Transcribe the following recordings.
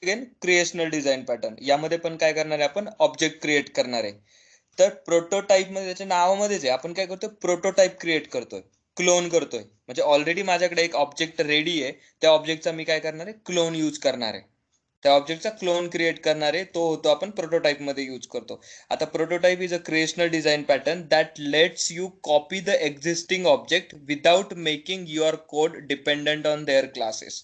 Again creational design pattern, यामध्ये पण काय करणार आहे आपण, ऑब्जेक्ट क्रिएट करणार आहे. तर प्रोटोटाईप मध्ये त्याच्या नावामध्येच आहे, आपण काय करतोय, प्रोटोटाईप क्रिएट करतोय, क्लोन करतोय. म्हणजे ऑलरेडी माझ्याकडे एक ऑब्जेक्ट रेडी आहे, त्या ऑब्जेक्टचा मी काय करणार आहे, क्लोन यूज करणार आहे. त्या ऑब्जेक्टचा क्लोन क्रिएट करणार आहे, तो होतो आपण प्रोटोटाईप मध्ये यूज करतो. आता prototype is a creational design pattern that let's you copy the existing object without making your code dependent on their classes.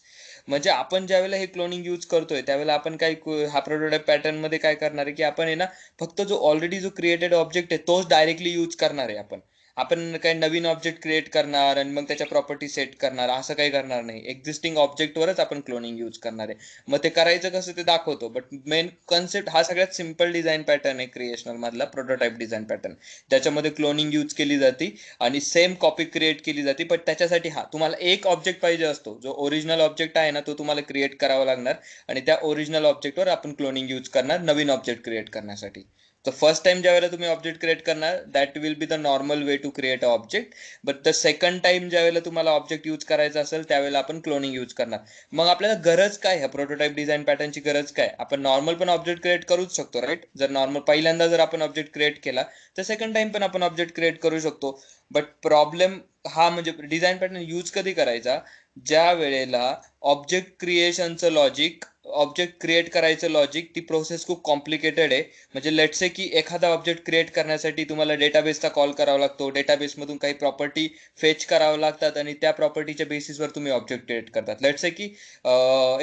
म्हणजे आपण ज्यावेळेला हे क्लोनिंग यूज करतोय त्यावेळेला आपण काय, हा प्रोटोटाइप पॅटर्न मध्ये काय करणार आहे की आपण आहे ना, फक्त जो ऑलरेडी जो क्रिएटेड ऑब्जेक्ट आहे तोच डायरेक्टली यूज करणार आहे. आपण काही नवीन ऑब्जेक्ट क्रिएट करणार आणि मग त्याच्या प्रॉपर्टी सेट करणार असं काही करणार नाही. एक्झिस्टिंग ऑब्जेक्टवरच आपण क्लोनिंग यूज करणार आहे. मग ते करायचं कसं ते दाखवतो, बट मेन कन्सेप्ट हा सगळ्यात सिम्पल डिझाईन पॅटर्न आहे क्रिएशनल मधला, प्रोटोटाइप डिझाईन पॅटर्न. त्याच्यामध्ये क्लोनिंग यूज केली जाते आणि सेम कॉपी क्रिएट केली जाते. पण त्याच्यासाठी तुम्हाला एक ऑब्जेक्ट पाहिजे असतो, जो ओरिजिनल ऑब्जेक्ट आहे ना तो तुम्हाला क्रिएट करावा लागणार आणि त्या ओरिजिनल ऑब्जेक्टवर आपण क्लोनिंग यूज करणार नवीन ऑब्जेक्ट क्रिएट करण्यासाठी. तर फर्स्ट टाइम ज्यावेळेला तुम्ही ऑब्जेक्ट क्रिएट करणार, that will be the normal way to create a object. But the second time ज्यावेळेला तुम्हाला ऑब्जेक्ट यूज करायचा असेल त्यावेळेला आपण क्लोनिंग यूज करणार. मग आपल्याला गरज काय, ह्या प्रोटोटाइप डिझाईन पॅटर्नची गरज काय, आपण नॉर्मल पण ऑब्जेक्ट क्रिएट करूच शकतो राईट. जर नॉर्मल पहिल्यांदा जर आपण ऑब्जेक्ट क्रिएट केला तर सेकंड टाइम पण आपण ऑब्जेक्ट क्रिएट करू शकतो. बट प्रॉब्लेम हा, म्हणजे डिझाईन पॅटर्न यूज कधी करायचा, ज्या वेळेला ऑब्जेक्ट क्रिएशनचं लॉजिक, ऑब्जेक्ट क्रिएट करायचं लॉजिक, ती प्रोसेस खूप कॉम्प्लिकेटेड आहे. म्हणजे लेट्स से की एखादा ऑब्जेक्ट क्रिएट करण्यासाठी तुम्हाला डेटाबेसचा कॉल करावा लागतो, डेटाबेसमधून काही प्रॉपर्टी फेच करावं लागतात आणि त्या प्रॉपर्टीच्या बेसिसवर तुम्ही ऑब्जेक्ट क्रिएट करतात. लेट्स से की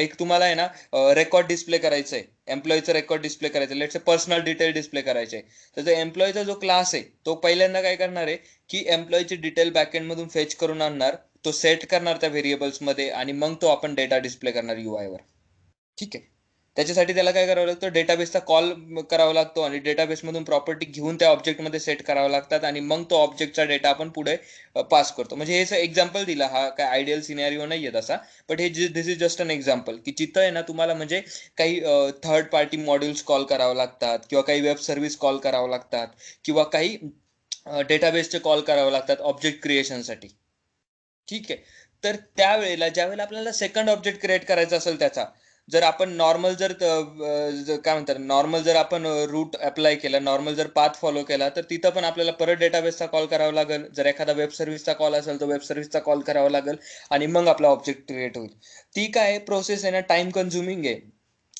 एक तुम्हाला आहे ना रेकॉर्ड डिस्प्ले करायचं आहे, एम्प्लॉईचं रेकॉर्ड डिस्प्ले करायचं, let's say personal detail display करायचे. तर जो एम्प्लॉईचा जो क्लास आहे तो पहिल्यांदा काय करणार आहे की एम्प्लॉईची डिटेल बॅकएंड मधून फेच करून आणणार, तो सेट करणार त्या व्हेरिएबल्स मध्ये आणि मग तो आपण डेटा डिस्प्ले करणार UI वर. ठीक आहे. त्याच्यासाठी त्याला काय करावं लागतं, डेटाबेसचा कॉल करावा लागतो आणि डेटाबेसमधून प्रॉपर्टी घेऊन त्या ऑब्जेक्टमध्ये सेट करावं लागतात आणि मग तो ऑब्जेक्टचा डेटा आपण पुढे पास करतो. म्हणजे हे एक्झाम्पल दिला, हा काय आयडियल सिनेरिओ नाहीये तसा, बट हे दिस इज जस्ट अन एक्झाम्पल की जिथं आहे ना तुम्हाला म्हणजे काही थर्ड पार्टी मॉड्यूल्स कॉल करावं लागतात किंवा काही वेब सर्व्हिस कॉल करावं लागतात किंवा काही डेटाबेसचे कॉल करावं लागतात ऑब्जेक्ट क्रिएशनसाठी. ठीक आहे. तर त्यावेळेला ज्यावेळेला आपल्याला सेकंड ऑब्जेक्ट क्रिएट करायचा असेल त्याचा, जर आपण नॉर्मल काय म्हणतात, नॉर्मल जर आपण रूट अप्लाय केला, नॉर्मल जर पाथ फॉलो केला, तर तिथं पण आपल्याला परत डेटाबेसचा कॉल करावा लागेल. जर एखादा वेब सर्व्हिसचा कॉल असेल तर वेब सर्व्हिसचा कॉल करावा लागेल आणि मग आपला ऑब्जेक्ट क्रिएट होईल. ती काय प्रोसेस आहे ना, टाइम कन्झ्युमिंग आहे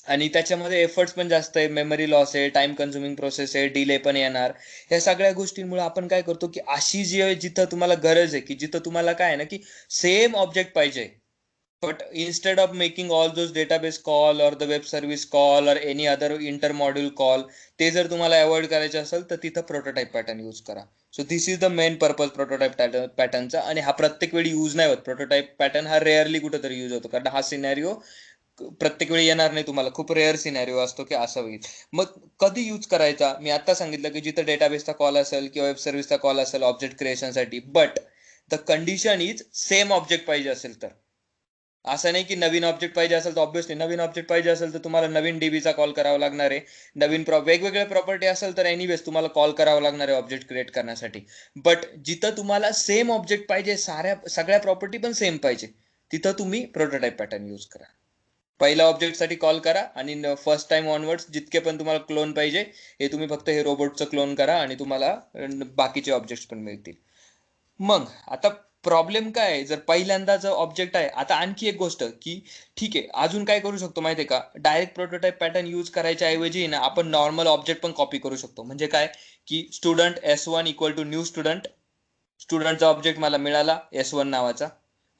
आणि त्याच्यामध्ये एफर्ट्स पण जास्त आहे, मेमरी लॉस आहे, टाइम कन्झ्युमिंग प्रोसेस आहे, डिले पण येणार. ह्या सगळ्या गोष्टींमुळे आपण काय करतो की अशी जी आहे जिथं तुम्हाला गरज आहे, की जिथं तुम्हाला काय आहे ना की सेम ऑब्जेक्ट पाहिजे, but instead of making all those database call or the web service call or any other inter module call, ते जर तुम्हाला अवॉइड करायचे असेल तर तिथं प्रोटोटाइप पॅटर्न यूज करा. So this is the main purpose prototype पॅटर्नचा. आणि हा प्रत्येक वेळी यूज नाही होत, प्रोटोटाइप पॅटर्न हा रेअरली कुठेतरी यूज होतो, कारण हा सिनॅरिओ प्रत्येक वेळी येणार नाही तुम्हाला, खूप रेअर सिनॅरिओ असतो की असं होईल. मग कधी यूज करायचा, मी आता सांगितलं की जिथं डेटाबेसचा कॉल असेल किंवा वेब सर्व्हिसचा कॉल असेल ऑब्जेक्ट क्रिएशनसाठी, but the condition is same object पाहिजे असेल तर. असं नाही की नवीन ऑब्जेक्ट पाहिजे असेल तर ऑब्व्हियसली, नवीन ऑब्जेक्ट पाहिजे असेल तर तुम्हाला नवीन डीबीचा कॉल करावा लागणार आहे. वेगवेगळ्या प्रॉपर्टी असेल तर एनिवेज तुम्हाला कॉल करावा लागणार आहे ऑब्जेक्ट क्रिएट करण्यासाठी. बट जिथं तुम्हाला सेम ऑब्जेक्ट पाहिजे, सगळ्या प्रॉपर्टी पण सेम पाहिजे, तिथं तुम्ही प्रोटोटाइप पॅटर्न यूज करा. पहिल्या ऑब्जेक्टसाठी कॉल करा आणि फर्स्ट टाइम ऑनवर्ड्स जितके पण तुम्हाला क्लोन पाहिजे, हे तुम्ही फक्त हे रोबोटचं क्लोन करा आणि तुम्हाला बाकीचे ऑब्जेक्ट्स पण मिळतील. मग आता प्रॉब्लेम काय आहे, जर पहिल्यांदाच ऑब्जेक्ट आहे. आता आणखी एक गोष्ट की ठीक आहे, अजून काय करू शकतो माहितीये का, डायरेक्ट प्रोटोटाइप पॅटर्न यूज करायच्या ऐवजी ना आपण नॉर्मल ऑब्जेक्ट पण कॉपी करू शकतो. म्हणजे काय की student S1 equal to new student, स्टुडंटचा ऑब्जेक्ट मला मिळाला S1 नावाचा,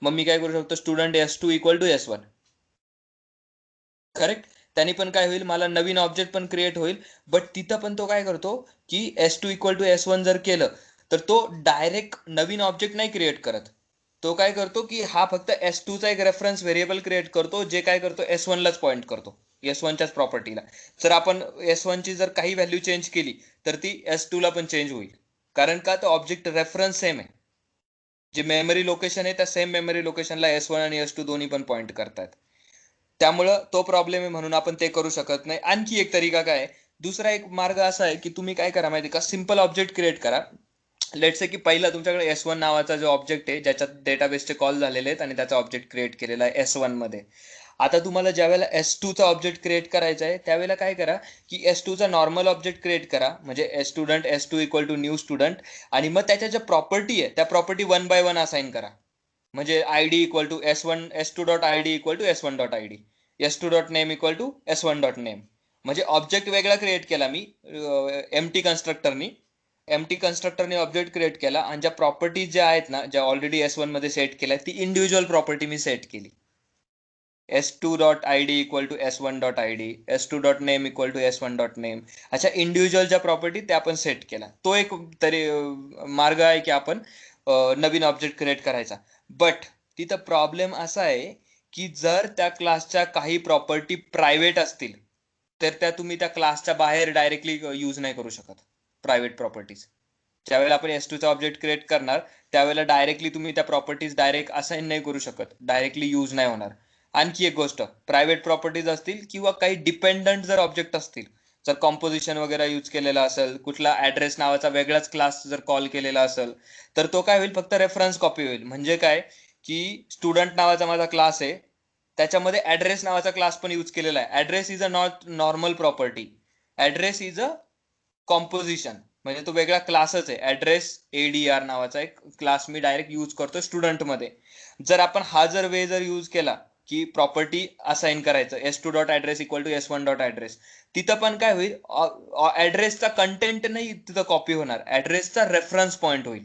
मग मी काय करू शकतो, student S2 equal to S1. Correct. त्यांनी पण काय होईल, मला नवीन ऑब्जेक्ट पण क्रिएट होईल. बट तिथं पण तो काय करतो की S2 इक्वल टू S1 जर केलं तर तो डायरेक्ट नवीन ऑब्जेक्ट नाही क्रिएट करत. तो काय करतो की हा फक्त S2 चा एक रेफरन्स व्हेरिएबल क्रिएट करतो, जे काय करतो S1 लाच पॉइंट करतो, S1च्याच प्रॉपर्टीला. जर आपण S1 ची जर काही व्हॅल्यू चेंज केली तर ती S2 ला पण चेंज होईल, कारण का तो ऑब्जेक्ट रेफरन्स सेम आहे. जे मेमरी लोकेशन आहे त्या सेम मेमरी लोकेशनला S1 आणि S2 दोन्ही पण पॉइंट करतात. त्यामुळं तो प्रॉब्लेम आहे, म्हणून आपण ते करू शकत नाही. आणखी एक तरीका काय आहे, दुसरा एक मार्ग असा आहे की तुम्ही काय करा माहिती का, सिंपल ऑब्जेक्ट क्रिएट करा. लेट्स से की पहिला तुमच्याकडे S1 नावाचा जो ऑब्जेक्ट आहे, ज्याच्यात डेटाबेसचे कॉल झालेले आहेत आणि त्याचा ऑब्जेक्ट क्रिएट केलेला आहे S1 मध्ये. आता तुम्हाला ज्या वेळेला S2 चा ऑब्जेक्ट क्रिएट करायचा आहे त्यावेळेला काय करा की S2 चा नॉर्मल ऑब्जेक्ट क्रिएट करा, म्हणजे student S2 equal to new student, आणि मग त्याच्या ज्या प्रॉपर्टी आहे त्या property one by one assign करा. म्हणजे ID equal to S2 dot ID equal to S1 dot ID, S2 dot name equal to S1 dot name. म्हणजे object वेगळा क्रिएट केला मी एम्प्टी कन्स्ट्रक्टरनी. एम्प्टी कन्स्ट्रक्टरने ऑब्जेक्ट क्रिएट केला आणि ज्या प्रॉपर्टीज ज्या आहेत ना, ज्या ऑलरेडी S1 मध्ये सेट केल्या, ती इंडिव्हिज्युअल प्रॉपर्टी मी सेट केली. S2 dot ID equal to S1 dot ID, S2 dot name equal to S1 dot name. अशा इंडिव्हिज्युअल ज्या प्रॉपर्टी त्या आपण सेट केल्या. तो एक तरी मार्ग आहे की आपण नवीन ऑब्जेक्ट क्रिएट करायचा. बट तिथं प्रॉब्लेम असा आहे की जर त्या क्लासच्या काही प्रॉपर्टी प्रायव्हेट असतील तर त्या तुम्ही त्या क्लासच्या बाहेर डायरेक्टली यूज नाही करू शकत. प्रायव्हेट प्रॉपर्टीज ज्यावेळेला आपण S2 चा ऑब्जेक्ट क्रिएट करणार त्यावेळेला डायरेक्टली तुम्ही त्या प्रॉपर्टीज डायरेक्ट असाइन नाही करू शकत, डायरेक्टली यूज नाही होणार. आणखी एक गोष्ट, प्रायव्हेट प्रॉपर्टीज असतील किंवा काही डिपेंडंट जर ऑब्जेक्ट असतील, जर कॉम्पोजिशन वगैरे यूज केलेला असेल, कुठला ऍड्रेस नावाचा वेगळाच क्लास जर कॉल केलेला असेल, तर तो काय होईल, फक्त रेफरन्स कॉपी होईल. म्हणजे काय की स्टुडंट नावाचा माझा क्लास आहे, त्याच्यामध्ये ऍड्रेस नावाचा क्लास पण यूज केलेला आहे. Address is a not normal property, address is a composition, म्हणजे तो वेगळा क्लासच आहे. ऍड्रेस ADR नावाचा एक क्लास मी डायरेक्ट यूज करतो स्टुडंट मध्ये. जर आपण हा जर वे जर यूज केला की प्रॉपर्टी असाइन करायचं S2 dot address equal to S1 dot address, तिथं पण काय होईल, ऍड्रेसचा कंटेंट नाही तिथं कॉपी होणार, ऍड्रेसचा रेफरन्स पॉइंट होईल.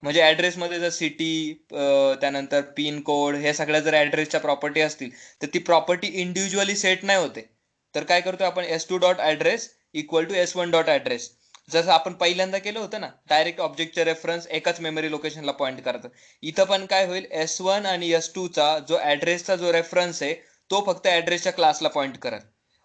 म्हणजे ऍड्रेस मध्ये जर सिटी, त्यानंतर पिन कोड, हे सगळ्या जर ऍड्रेसच्या प्रॉपर्टी असतील तर ती प्रॉपर्टी इंडिव्हिज्युअली सेट नाही होते. तर काय करतो आपण, S2 dot address equal to S1 dot address, जसं आपण पहिल्यांदा केलं होतं ना, डायरेक्ट ऑब्जेक्टचे रेफरन्स एकाच मेमरी लोकेशनला पॉईंट करतात. इथं पण काय होईल, S1 आणि S2 चा जो ऍड्रेसचा जो रेफरन्स आहे तो फक्त ऍड्रेसच्या क्लासला पॉईंट करत.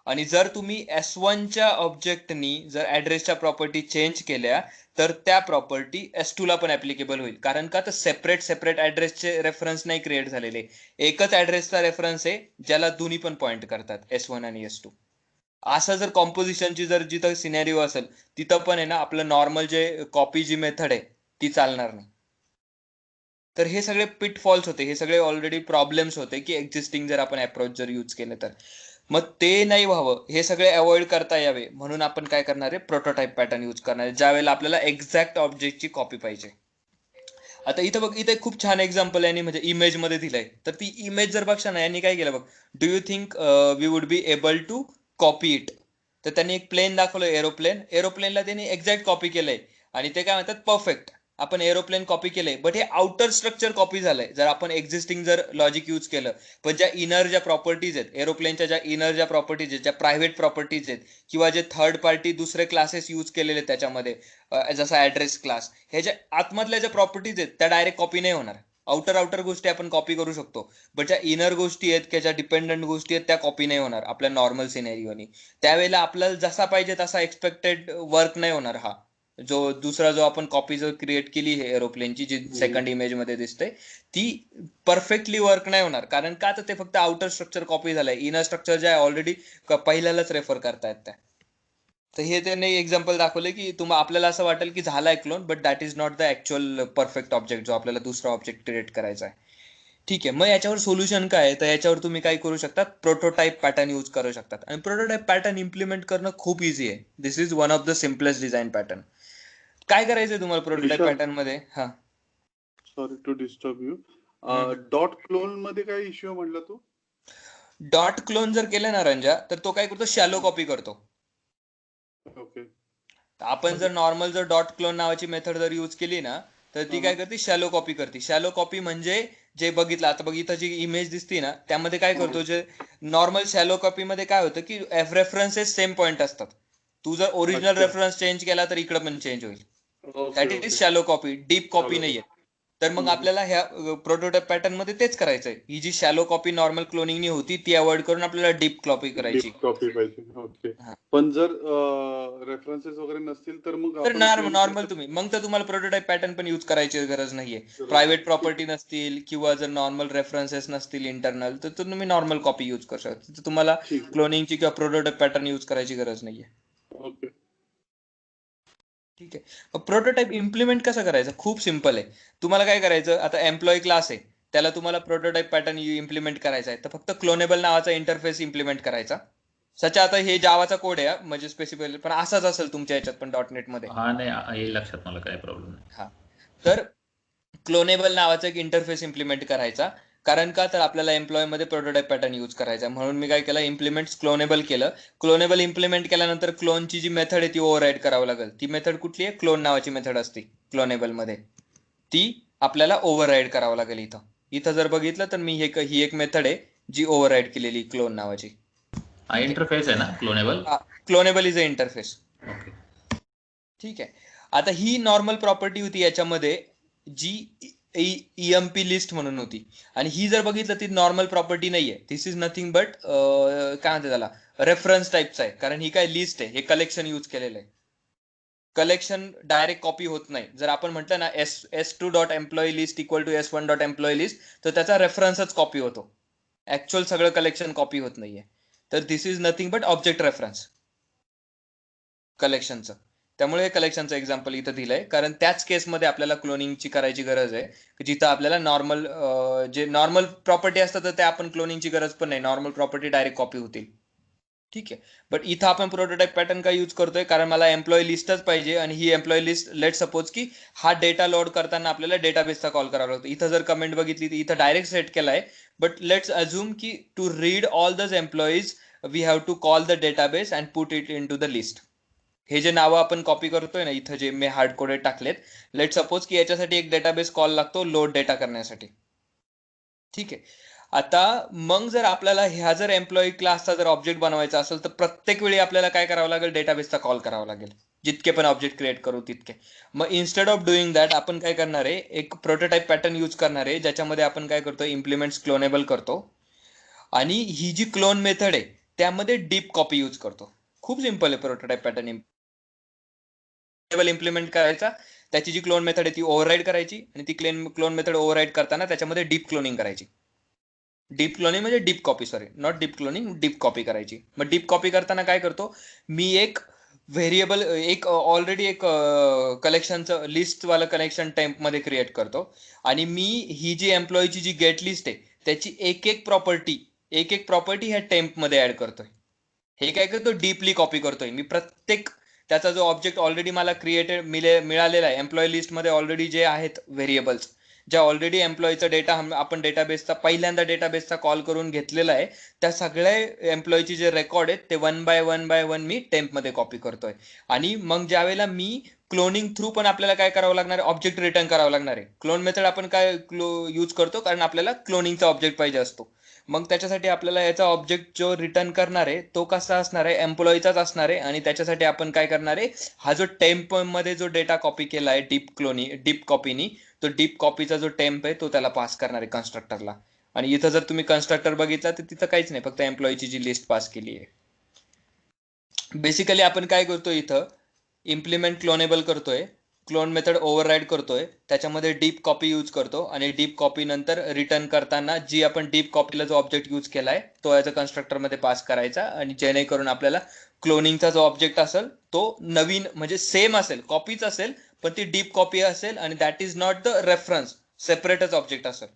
आणि जर तुम्ही S1 च्या ऑब्जेक्टनी जर ऍड्रेसच्या प्रॉपर्टी चेंज केल्या तर त्या प्रॉपर्टी S2 ला पण ऍप्लिकेबल होईल. कारण का, तर सेपरेट सेपरेट ऍड्रेसचे रेफरन्स नाही क्रिएट झालेले, एकच ऍड्रेसचा रेफरन्स आहे ज्याला दोन्ही पण पॉईंट करतात, S1 आणि S2. असं जर कॉम्पोजिशनची जर जिथं सिनेरिओ असेल तिथं पण आहे ना, आपलं नॉर्मल जे कॉपी जी मेथड आहे ती चालणार नाही. तर हे सगळे पिट फॉल्स होते, हे सगळे ऑलरेडी प्रॉब्लेम्स होते की एक्झिस्टिंग जर आपण अप्रोच जर यूज केले तर. मग ते नाही व्हावं, हे सगळे अवॉइड करता यावे म्हणून आपण काय करणार आहे, प्रोटोटाइप पॅटर्न यूज करणार आहे, ज्या वेळेला आपल्याला एक्झॅक्ट ऑब्जेक्टची कॉपी पाहिजे. आता इथं बघ, इथं खूप छान एक्झाम्पल यांनी म्हणजे इमेज मध्ये दिलंय. तर ती इमेज जर बघशा ना, यांनी काय केलं बघ, do you think we would be able to copy it. तर त्यांनी एक प्लेन दाखवलं, एरोप्लेन. एरोप्लेनला त्यांनी एक्झॅक्ट कॉपी केलंय आणि ते काय म्हणतात, परफेक्ट. आपण एरोप्लेन कॉपी केलंय, बट हे आउटर स्ट्रक्चर कॉपी झालंय जर आपण एक्झिस्टिंग जर लॉजिक यूज केलं. पण ज्या इनर ज्या प्रॉपर्टीज आहेत एरोप्लेनच्या, ज्या इनर ज्या प्रॉपर्टीज आहेत, ज्या प्रायव्हेट प्रॉपर्टीज आहेत, किंवा जे थर्ड पार्टी दुसरे क्लासेस यूज केलेले आहेत त्याच्यामध्ये, जसा ऍड्रेस क्लास, ह्याच्या आतमधल्या ज्या प्रॉपर्टीज आहेत त्या डायरेक्ट कॉपी नाही होणार. आउटर आउटर गोष्टी आपण कॉपी करू शकतो, बट ज्या इनर गोष्टी आहेत किंवा ज्या डिपेंडंट गोष्टी आहेत त्या कॉपी नाही होणार आपल्या नॉर्मल सिनेरिओनी. त्यावेळेला आपल्याला जसा पाहिजे तसा एक्सपेक्टेड वर्क नाही होणार. हा जो दुसरा जो आपण कॉपी जो क्रिएट केली आहे एरोप्लेनची, जी सेकंड इमेज मध्ये दिसते, ती परफेक्टली वर्क नाही होणार. कारण का, तर ते फक्त आउटर स्ट्रक्चर कॉपी झालंय, इनर स्ट्रक्चर जे आहे ऑलरेडी पहिल्यालाच रेफर करतायत त्या. तर हे त्यांनी एक्झाम्पल दाखवले की आपल्याला असं वाटेल की झालाय clone, but that is not the actual perfect object जो आपल्याला दुसरा ऑब्जेक्ट क्रिएट करायचा आहे. ठीक आहे, मग याच्यावर सोल्युशन काय आहे, तर याच्यावर तुम्ही काय करू शकता, प्रोटोटाइप पॅटर्न यूज करू शकतात. आणि प्रोटोटाइप पॅटर्न इम्प्लिमेंट करणं खूप इझी आहे. This is one of the simplest design pattern. काय करायचंय तुम्हाला प्रोटोटाइप विशाल, पॅटर्न मध्ये? हा, sorry to disturb you. Hmm. Dot clone मध्ये काय इश्यू म्हटलं तू? डॉट क्लोन जर केलं ना रंजा, तर तो काय करतो, शॅलो कॉपी करतो. ओके. आपण जर नॉर्मल जर डॉट क्लोन नावाची मेथड जर यूज केली ना, तर ती काय करते, शॅलो कॉपी करते. शॅलो कॉपी म्हणजे जे बघितलं, आता बघ इथं जी इमेज दिसती ना, त्यामध्ये काय करतो, जे नॉर्मल शॅलो कॉपी मध्ये काय होतं की रेफरन्सेस सेम पॉईंट असतात. तू जर ओरिजिनल अच्छा. रेफरन्स चेंज केला तर इकडे पण चेंज होईल. Okay that is okay. Shallow copy, deep copy चालेल. नाहीये. तर मग आपल्याला ह्या प्रोटोटाइप पॅटर्न मध्ये तेच करायचंय. ही जी शॅलो कॉपी नॉर्मल क्लोनिंगनी होती ती अवॉइड करून आपल्याला डीप कॉपी करायची. डीप कॉपी पाहिजे. ओके. हा. पण जर रेफरन्सेस वगैरे नसतील तर मग तर आपण क्लोन नॉर्मल कसं? तुम्ही मग तर तुम्हाला प्रोटोटाइप पॅटर्न पण यूज करायची गरज नाहीये. गरज प्रायव्हेट नाही. ठीक. प्रॉपर्टी नसतील किंवा जर नॉर्मल रेफरन्सेस नसतील इंटरनल, तर तुम्ही नॉर्मल कॉपी यूज करू शकता. तर तुम्हाला ठीक. क्लोनिंगची किंवा प्रोटोटाइप पॅटर्न यूज करायची गरज नाहीये. ओके. ठीक आहे. प्रोटोटाइप इम्प्लिमेंट कसं करायचं, खूप सिम्पल आहे. तुम्हाला काय करायचं, आता एम्प्लॉई क्लास आहे, त्याला तुम्हाला प्रोटोटाइप पॅटर्न इम्प्लिमेंट करायचा आहे, तर फक्त क्लोनेबल नावाचा इंटरफेस इम्प्लिमेंट करायचा. सच्या आता हे जावाचा कोड आहे म्हणजे स्पेसिफिकली, पण असाच असेल तुमच्या याच्यात पण .NET मध्ये. हा नाही येईल लक्षात मला, काही प्रॉब्लेम नाही. हा, तर क्लोनेबल नावाचा एक इंटरफेस इम्प्लिमेंट करायचा. कारण का, तर आपल्याला एम्प्लॉय मध्ये प्रोटोटाइप पॅटर्न यूज करायचा, म्हणून मी काय केलं, इम्प्लिमेंट क्लोनेबल केलं. क्लोनेबल इम्प्लिमेंट केल्यानंतर क्लोनची जी मेथड आहे ती ओव्हरराईड करावं लागेल. ती मेथड कुठली आहे, क्लोन नावाची मेथड असते क्लोनेबल मध्ये, ती आपल्याला ओव्हरराईड करावं लागेल. इथं जर बघितलं तर मी ही एक मेथड आहे जी ओव्हरराईड केलेली क्लोन नावाची. हा इंटरफेस आहे ना clonable? Clonable is a interface. Okay, ठीक आहे. आता ही नॉर्मल प्रॉपर्टी होती याच्यामध्ये जी EMP लिस्ट म्हणून होती, आणि ही जर बघितलं ती नॉर्मल प्रॉपर्टी नाहीये. दिस इज नथिंग बट काय म्हणते त्याला, रेफरन्स टाईपचा आहे. कारण ही काय लिस्ट आहे, हे कलेक्शन यूज केलेलं आहे. कलेक्शन डायरेक्ट कॉपी होत नाही. जर आपण म्हटलं ना S2 dot employee list equal to S1 dot employee list, तर त्याचा रेफरन्सच कॉपी होतो. ऍक्च्युअल सगळं कलेक्शन कॉपी होत नाहीये. तर this is nothing but object reference कलेक्शनचं. त्यामुळे कलेक्शनचं एक्झाम्पल इथं दिलंय, कारण त्याच केसमध्ये आपल्याला क्लोनिंगची करायची गरज आहे, जिथं आपल्याला नॉर्मल जे नॉर्मल प्रॉपर्टी असतात तर त्या आपण क्लोनिंगची गरज पण नाही, नॉर्मल प्रॉपर्टी डायरेक्ट कॉपी होतील. ठीक आहे. बट इथं आपण प्रोटोटाइप पॅटर्न का यूज करतोय, कारण मला एम्प्लॉई लिस्टच पाहिजे, आणि ही एम्प्लॉई लिस्ट लेट सपोज की हा डेटा लोड करताना आपल्याला डेटाबेसचा कॉल करावा लागतो. इथं जर कमेंट बघितली तर इथं डायरेक्ट सेट केलाय, बट लेट्स अज्युम की to read all those employees we have to call the database and put it into the list. हे जे नावं आपण कॉपी करतोय ना, इथं जे मी हार्ड कोडेड टाकलेत, लेट सपोज की याच्यासाठी एक डेटाबेस कॉल लागतो लोड डेटा करण्यासाठी. ठीक आहे. आता मग जर आपल्याला ह्या जर एम्प्लॉई क्लासचा जर ऑब्जेक्ट बनवायचा असेल, तर प्रत्येक वेळी आपल्याला काय करावं लागेल, डेटाबेसचा कॉल करावा लागेल, जितके पण ऑब्जेक्ट क्रिएट करू तितके. मग इन्स्टेड ऑफ डुईंग दॅट आपण काय करणार आहे, एक प्रोटोटाइप पॅटर्न यूज करणार आहे, ज्याच्यामध्ये आपण काय करतो, इम्प्लिमेंट्स क्लोनेबल करतो, आणि ही जी क्लोन मेथड आहे त्यामध्ये डीप कॉपी यूज करतो. खूप सिंपल आहे प्रोटोटाइप पॅटर्न इम्प्लिमेंट करायचा. त्याची जी क्लोन मेथड आहे ती ओव्हरराईड करायची, आणि ती क्लोन मेथड ओव्हरराईड करताना त्याच्यामध्ये डीप क्लोनिंग करायची. डीप क्लोनिंग म्हणजे deep copy, sorry not deep cloning, deep copy करायची. मग डीप कॉपी करताना काय करतो मी, एक व्हेरिएबल, एक ऑलरेडी एक कलेक्शनचं लिस्टवालं कलेक्शन टेम्प मध्ये क्रिएट करतो, आणि मी ही जी एम्प्लॉईची जी गेट लिस्ट आहे त्याची एक एक प्रॉपर्टी ह्या टेम्प मध्ये ऍड करतोय. हे काय करतो, डीपली कॉपी करतोय मी. प्रत्येक त्याचा जो ऑब्जेक्ट ऑलरेडी मला क्रिएटेड मिळालेला आहे एम्प्लॉई लिस्टमध्ये, ऑलरेडी जे आहेत व्हेरिएबल्स, ज्या ऑलरेडी एम्प्लॉईचा डेटा आपण डेटाबेसचा पहिल्यांदा डेटाबेसचा कॉल करून घेतलेला आहे, त्या सगळ्या एम्प्लॉईचे जे रेकॉर्ड आहेत ते वन बाय वन मी टेम्पमध्ये कॉपी करतोय. आणि मग ज्यावेळेला मी क्लोनिंग थ्रू पण आपल्याला काय करावं लागणार आहे, ऑब्जेक्ट रिटर्न करावं लागणार आहे. क्लोन मेथड आपण काय यूज करतो, कारण आपल्याला क्लोनिंगचा ऑब्जेक्ट पाहिजे असतो. मग त्याच्यासाठी आपल्याला याचा ऑब्जेक्ट जो रिटर्न करणार आहे तो कसा असणार आहे, एम्प्लॉईचाच असणार आहे. आणि त्याच्यासाठी आपण काय करणार आहे, हा जो टेम्प मध्ये जो डेटा कॉपी केला आहे डीप कॉपीनी, तो डीप कॉपीचा जो टेम्प आहे तो त्याला पास करणार आहे कन्स्ट्रक्टरला. आणि इथं जर तुम्ही कन्स्ट्रक्टर बघितला तर तिथं काहीच नाही, फक्त एम्प्लॉईची जी लिस्ट पास केली आहे. बेसिकली आपण काय करतोय, इथं इम्प्लिमेंट क्लोनेबल करतोय, क्लोन मेथड ओव्हरराईड करतोय, त्याच्यामध्ये डीप कॉपी यूज करतो, आणि डीप कॉपी नंतर रिटर्न करताना जी आपण डीप कॉपीला जो ऑब्जेक्ट यूज केलाय तो याचा कन्स्ट्रक्टर मध्ये पास करायचा, आणि जेणेकरून आपल्याला क्लोनिंगचा जो ऑब्जेक्ट असेल तो नवीन म्हणजे सेम असेल, कॉपीच असेल, पण ती डीप कॉपी असेल, आणि that is not the reference, सेपरेटच ऑब्जेक्ट असेल.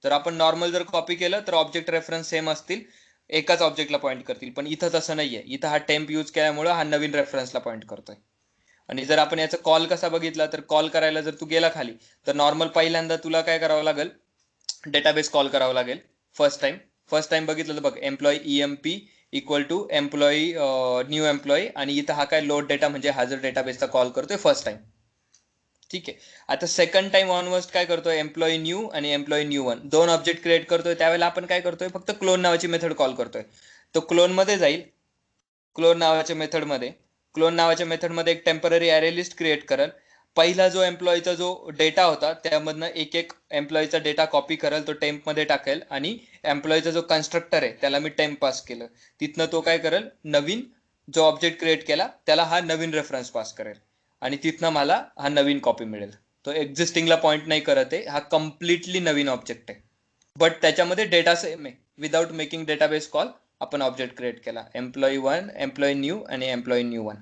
जर आपण नॉर्मल जर कॉपी केलं तर ऑब्जेक्ट रेफरन्स सेम असतील, एकाच ऑब्जेक्टला पॉईंट करतील. पण इथं तसं नाहीये, इथं हा टेम्प यूज केल्यामुळे हा नवीन रेफरन्सला पॉईंट करतोय. आणि जर आपण याचा कॉल कसा बघितला, तर कॉल करायला जर तू गेला खाली, तर नॉर्मल पहिल्यांदा तुला काय करावं लागेल, डेटाबेस कॉल करावं लागेल फर्स्ट टाइम बघितलं तर बघ, employee EMP equal to employee new employee, आणि इथं हा काय लोड डेटा म्हणजे हा जर डेटाबेसचा कॉल करतोय फर्स्ट टाइम. ठीक आहे. आता सेकंड टाइम ऑनवर्स काय करतोय, एम्प्लॉई न्यू आणि एम्प्लॉई न्यू वन दोन ऑब्जेक्ट क्रिएट करतोय. त्यावेळेला आपण काय करतोय, फक्त क्लोन नावाची मेथड कॉल करतोय. तो क्लोन मध्ये जाईल, क्लोन नावाच्या मेथडमध्ये एक टेम्पररी अरे लिस्ट क्रिएट करेल. पहिला जो एम्प्लॉईचा जो डेटा होता त्यामधनं एक एम्प्लॉईचा डेटा कॉपी करेल, तो टेम्प मध्ये टाकेल, आणि एम्प्लॉईचा जो कन्स्ट्रक्टर आहे त्याला मी टेम्प पास केलं, तिथनं तो काय करेल, नवीन जो ऑब्जेक्ट क्रिएट केला त्याला हा नवीन रेफरन्स पास करेल, आणि तिथनं मला हा नवीन कॉपी मिळेल. तो एक्झिस्टिंगला पॉईंट नाही करत आहे, हा कम्प्लिटली नवीन ऑब्जेक्ट आहे, बट त्याच्यामध्ये डेटा सेम आहे. विदाउट मेकिंग डेटाबेस कॉल आपण ऑब्जेक्ट क्रिएट केला, एम्प्लॉई 1, एम्प्लॉई न्यू आणि एम्प्लॉई न्यू 1.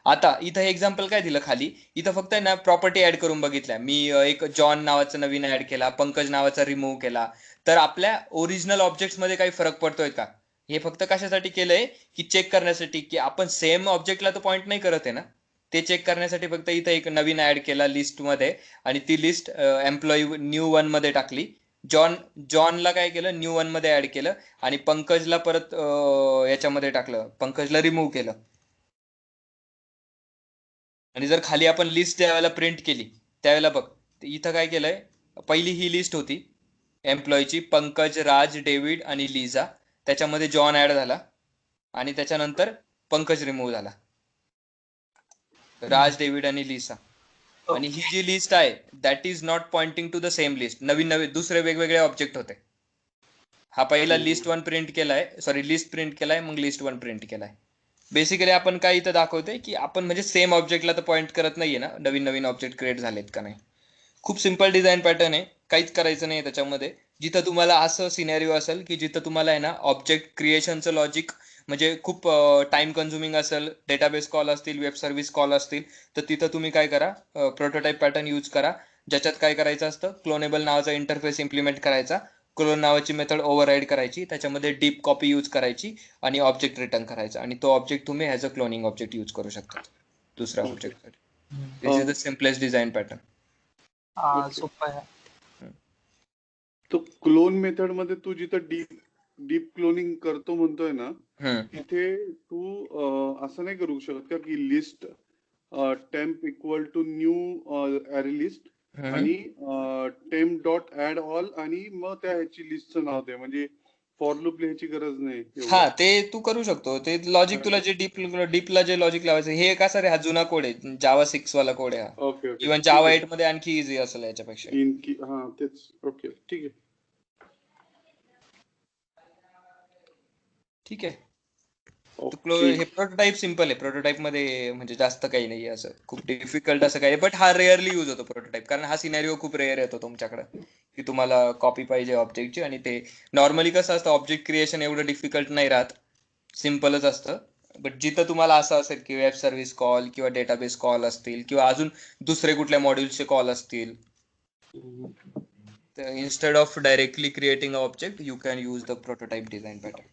आता इथं हे एक्झाम्पल काय दिलं खाली, इथं फक्त ना प्रॉपर्टी ऍड करून बघितल्या मी. एक जॉन नावाचा नवीन ऍड केला, पंकज नावाचा रिमूव्ह केला. तर आपल्या ओरिजिनल ऑब्जेक्ट्स मध्ये काही फरक पडतोय का? हे फक्त कशासाठी केलंय की चेक करण्यासाठी की आपण सेम ऑब्जेक्टला तर पॉईंट नाही करत आहे ना. ते चेक करण्यासाठी फक्त इथं एक नवीन ऍड केला लिस्ट मध्ये, आणि ती लिस्ट एम्प्लॉई न्यू वन मध्ये टाकली. जॉनला काय केलं, न्यू वन मध्ये ऍड केलं, आणि पंकजला परत याच्यामध्ये टाकलं, पंकजला रिमूव्ह केलं. आणि जर खाली आपण लिस्ट ज्यावेळेला प्रिंट केली त्यावेळेला बघ, इथं काय केलंय, पहिली ही लिस्ट होती एम्प्लॉईची, पंकज, राज, डेव्हिड आणि लिझा. त्याच्यामध्ये जॉन ऍड झाला, आणि त्याच्यानंतर पंकज रिमूव्ह झाला. राज, डेव्हिड आणि लिसा. आणि ही जी लिस्ट आहे that is not pointing to the same list. नवीन नवीन दुसरे वेगवेगळे ऑब्जेक्ट होते. हा पहिला लिस्ट वन प्रिंट केलाय, सॉरी लिस्ट प्रिंट केलाय, मग लिस्ट वन प्रिंट केलाय. बेसिकली आपण काय इथं दाखवतोय की आपण म्हणजे सेम ऑब्जेक्टला तर पॉईंट करत नाहीये ना, नवीन नवीन ऑब्जेक्ट क्रिएट झालेत का नाही. खूप सिंपल डिझाईन पॅटर्न आहे, काहीच करायचं नाही त्याच्यामध्ये. जिथं तुम्हाला असं सिनेरिओ असेल की जिथं तुम्हाला आहे ना ऑब्जेक्ट क्रिएशनचं लॉजिक म्हणजे खूप टाइम कन्झ्युमिंग असेल, डेटाबेस कॉल असतील, वेब सर्व्हिस कॉल असतील, तर तिथं तुम्ही काय करा, प्रोटोटाइप पॅटर्न यूज करा. ज्याच्यात काय करायचं असतं, क्लोनेबल नावाचा इंटरफेस इम्प्लिमेंट करायचा, क्लोन नावाची मेथड ओव्हरराईड करायची, त्याच्यामध्ये डीप कॉपी यूज करायची, आणि ऑब्जेक्ट रिटर्न करायचा, आणि तो ऑब्जेक्ट तुम्ही as a cloning object use करू शकता दुसऱ्या ओके. ऑब्जेक्टसाठी. This is the simplest design pattern. Okay. सोपं आहे. तो क्लोन मेथड मध्ये तू जिथं डीप क्लोनिंग करतो म्हणतोय ना, तिथे तू असं नाही करू शकत का की list temp equal to new array list आणि टेम्प डॉट ऍड ऑल, आणि मग त्या ह्याची लिस्टचं नाव दे, म्हणजे फॉर लूप लिहायची गरज नाही हा, एवढं. ते तू करू शकतो. ते लॉजिक तुला जे डीपला जे लॉजिक लावायचं, हे कसा रे, हा जुना कोड आहे, जावा 6 वाला कोड आहे हा. ओके ओके, इव्हन ठीक जावा आहे. 8 मध्ये आणखी इझी असेल याच्यापेक्षा. हा तेच. ओके, ठीक आहे. ठीक आहे. ओके. हे प्रोटोटाइप सिम्पल आहे. प्रोटोटाइप मध्ये म्हणजे जास्त काही नाही असं खूप डिफिकल्ट असं काही, बट हा रेअरली यूज होतो प्रोटोटाइप, कारण हा सिनेरिओ खूप रेअर येतो तुमच्याकडे की तुम्हाला कॉपी पाहिजे ऑब्जेक्टची. आणि ते नॉर्मली कसं असतं, ऑब्जेक्ट क्रिएशन एवढं डिफिकल्ट नाही राहत, सिम्पलच असतं. बट जिथं तुम्हाला असं असेल की वेब सर्व्हिस कॉल किंवा डेटाबेस कॉल असतील किंवा अजून दुसरे कुठल्या मॉड्यूल्सचे कॉल असतील, तर instead of directly creating object you can use the prototype design pattern.